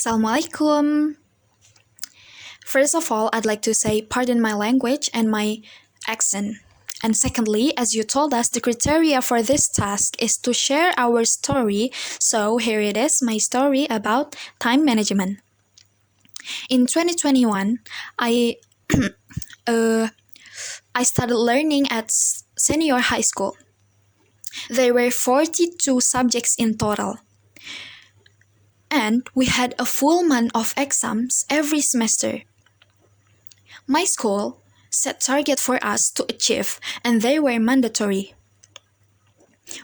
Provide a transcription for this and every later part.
Assalamualaikum. First of all, I'd like to say pardon my language and my accent. And secondly, as you told us, the criteria for this task is to share our story. So here it is, my story about time management. In 2021, I I started learning at senior high school. There were 42 subjects in total. And we had a full month of exams every semester. My school set target for us to achieve, and they were mandatory.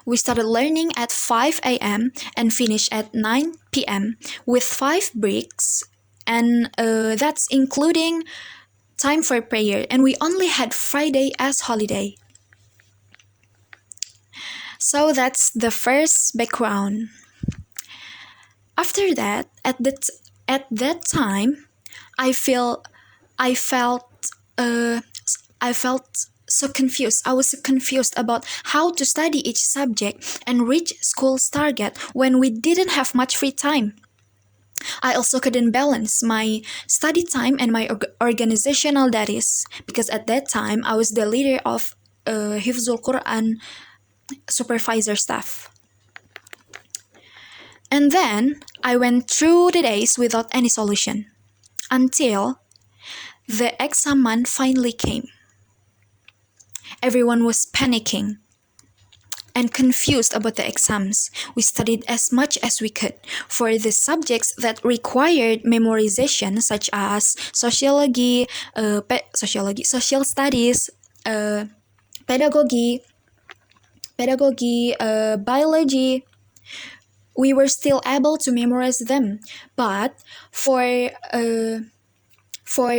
We started learning at 5 a.m. and finished at 9 p.m. with 5 breaks, and that's including time for prayer, and we only had Friday as holiday. So that's the first background. After that, at that time, I felt so confused. I was so confused about how to study each subject and reach school's target when we didn't have much free time. I also couldn't balance my study time and my organizational duties because at that time I was the leader of Hifzul Quran supervisor staff. And then I went through the days without any solution until the exam month finally came. Everyone was panicking and confused about the exams. We studied as much as we could for the subjects that required memorization, such as sociology, social studies, pedagogy, biology. We were still able to memorize them, but for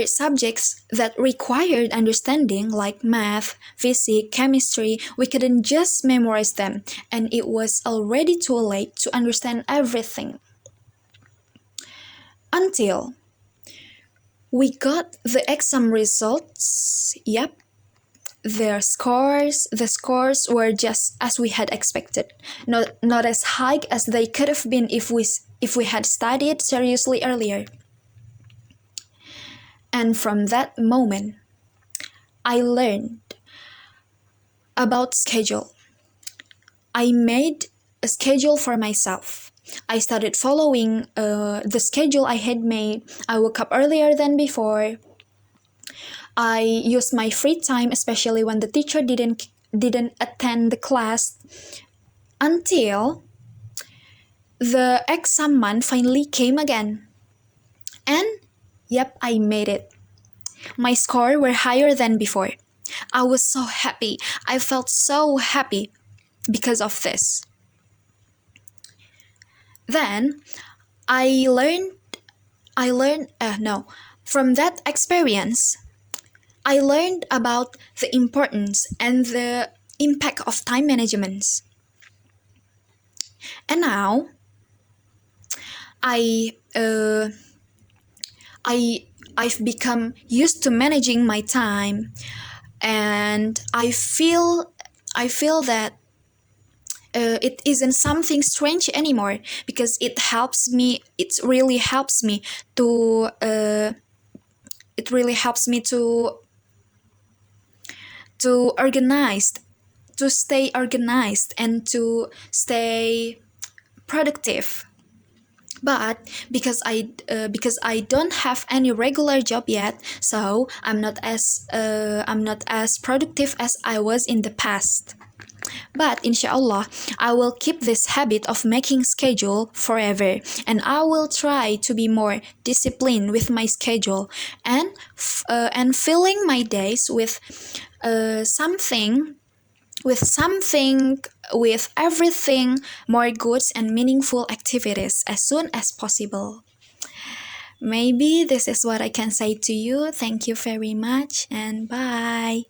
subjects that required understanding like math, physics, chemistry, we couldn't just memorize them, and it was already too late to understand everything. Until we got the exam results. Yep. The scores were just as we had expected, not as high as they could have been if we had studied seriously earlier. And from that moment, I learned about schedule. I made a schedule for myself. I started following the schedule I had made. I woke up earlier than before. I used my free time, especially when the teacher didn't attend the class, until the exam month finally came again. And yep, I made it. My scores were higher than before. I was so happy. I felt so happy because of this. Then from that experience, I learned about the importance and the impact of time management. And now, I've become used to managing my time, and I feel that it isn't something strange anymore because it helps me. It really helps me to. To stay organized and to stay productive. But because I don't have any regular job yet, so I'm not as productive as I was in the past. But inshallah, I will keep this habit of making schedule forever, and I will try to be more disciplined with my schedule and filling my days with everything more good and meaningful activities as soon as possible. Maybe this is what I can say to you. Thank you very much and bye.